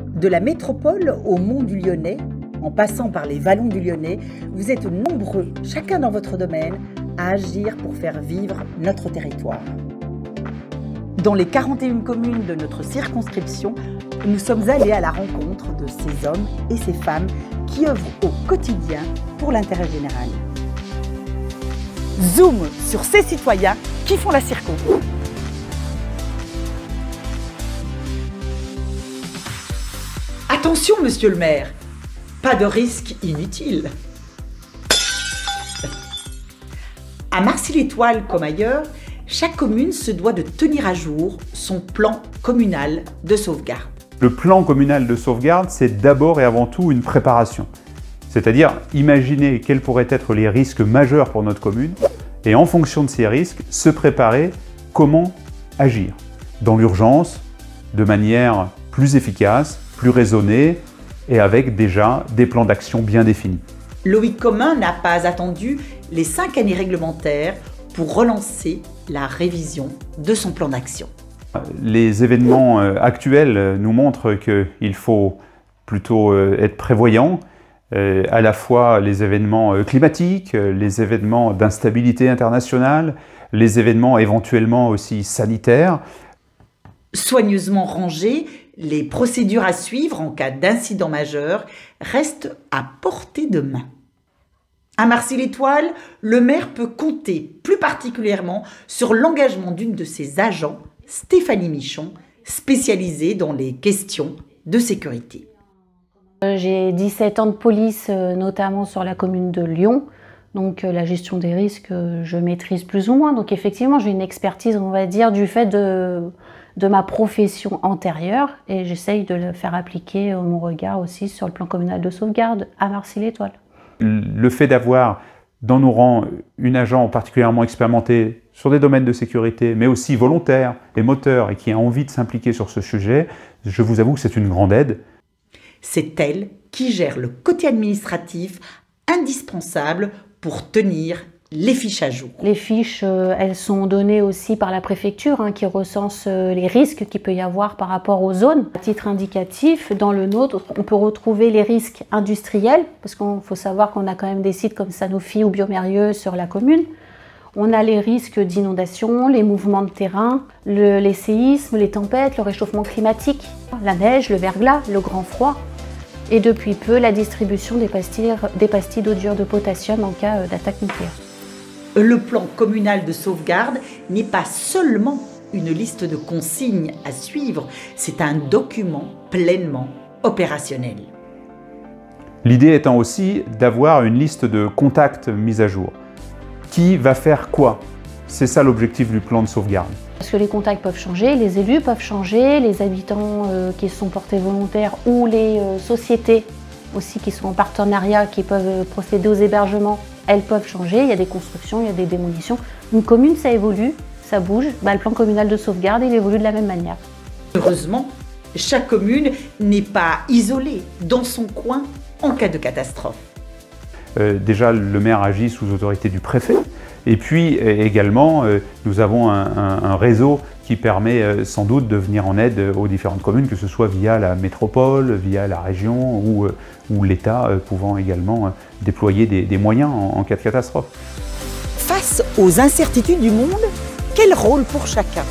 De la métropole au Mont du Lyonnais, en passant par les vallons du Lyonnais, vous êtes nombreux, chacun dans votre domaine, à agir pour faire vivre notre territoire. Dans les 41 communes de notre circonscription, nous sommes allés à la rencontre de ces hommes et ces femmes qui œuvrent au quotidien pour l'intérêt général. Zoom sur ces citoyens qui font la circo. Attention, monsieur le maire, pas de risque inutile. À Marcy-l'Étoile comme ailleurs, chaque commune se doit de tenir à jour son plan communal de sauvegarde. Le plan communal de sauvegarde, c'est d'abord et avant tout une préparation. C'est-à-dire imaginer quels pourraient être les risques majeurs pour notre commune et en fonction de ces risques, se préparer comment agir. Dans l'urgence, de manière plus efficace, plus raisonnée et avec déjà des plans d'action bien définis. Loïc Commun n'a pas attendu les 5 années réglementaires pour relancer la révision de son plan d'action. Les événements actuels nous montrent qu'il faut plutôt être prévoyant, à la fois les événements climatiques, les événements d'instabilité internationale, les événements éventuellement aussi sanitaires. Soigneusement rangées, les procédures à suivre en cas d'incident majeur restent à portée de main. À Marcy-l'Étoile, le maire peut compter plus particulièrement sur l'engagement d'une de ses agents, Stéphanie Michon, spécialisée dans les questions de sécurité. J'ai 17 ans de police, notamment sur la commune de Lyon. Donc la gestion des risques, je maîtrise plus ou moins. Donc effectivement, j'ai une expertise, on va dire, du fait de ma profession antérieure. Et j'essaye de le faire appliquer mon regard aussi sur le plan communal de sauvegarde à Marcy-l'Étoile. Le fait d'avoir dans nos rangs une agent particulièrement expérimentée sur des domaines de sécurité, mais aussi volontaire et moteur et qui a envie de s'impliquer sur ce sujet, je vous avoue que c'est une grande aide. C'est elle qui gère le côté administratif indispensable pour tenir les fiches à jour. Les fiches, elles sont données aussi par la préfecture qui recense les risques qu'il peut y avoir par rapport aux zones. À titre indicatif, dans le nôtre, on peut retrouver les risques industriels, parce qu'il faut savoir qu'on a quand même des sites comme Sanofi ou Biomérieux sur la commune. On a les risques d'inondation, les mouvements de terrain, les séismes, les tempêtes, le réchauffement climatique, la neige, le verglas, le grand froid. Et depuis peu, la distribution des pastilles d'odure de potassium en cas d'attaque nucléaire. Le plan communal de sauvegarde n'est pas seulement une liste de consignes à suivre, c'est un document pleinement opérationnel. L'idée étant aussi d'avoir une liste de contacts mise à jour. Qui va faire quoi? C'est ça l'objectif du plan de sauvegarde. Parce que les contacts peuvent changer, les élus peuvent changer, les habitants qui sont portés volontaires ou les sociétés aussi qui sont en partenariat, qui peuvent procéder aux hébergements, elles peuvent changer. Il y a des constructions, il y a des démolitions. Une commune, ça évolue, ça bouge. Le plan communal de sauvegarde, il évolue de la même manière. Heureusement, chaque commune n'est pas isolée dans son coin en cas de catastrophe. Déjà, le maire agit sous autorité du préfet. Et puis également, nous avons un réseau qui permet sans doute de venir en aide aux différentes communes, que ce soit via la métropole, via la région ou l'État pouvant également déployer des moyens en cas de catastrophe. Face aux incertitudes du monde, quel rôle pour chacun?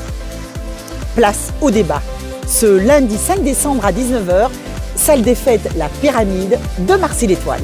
Place au débat. Ce lundi 5 décembre à 19 h, salle des fêtes La Pyramide de Marcy-l'Étoile.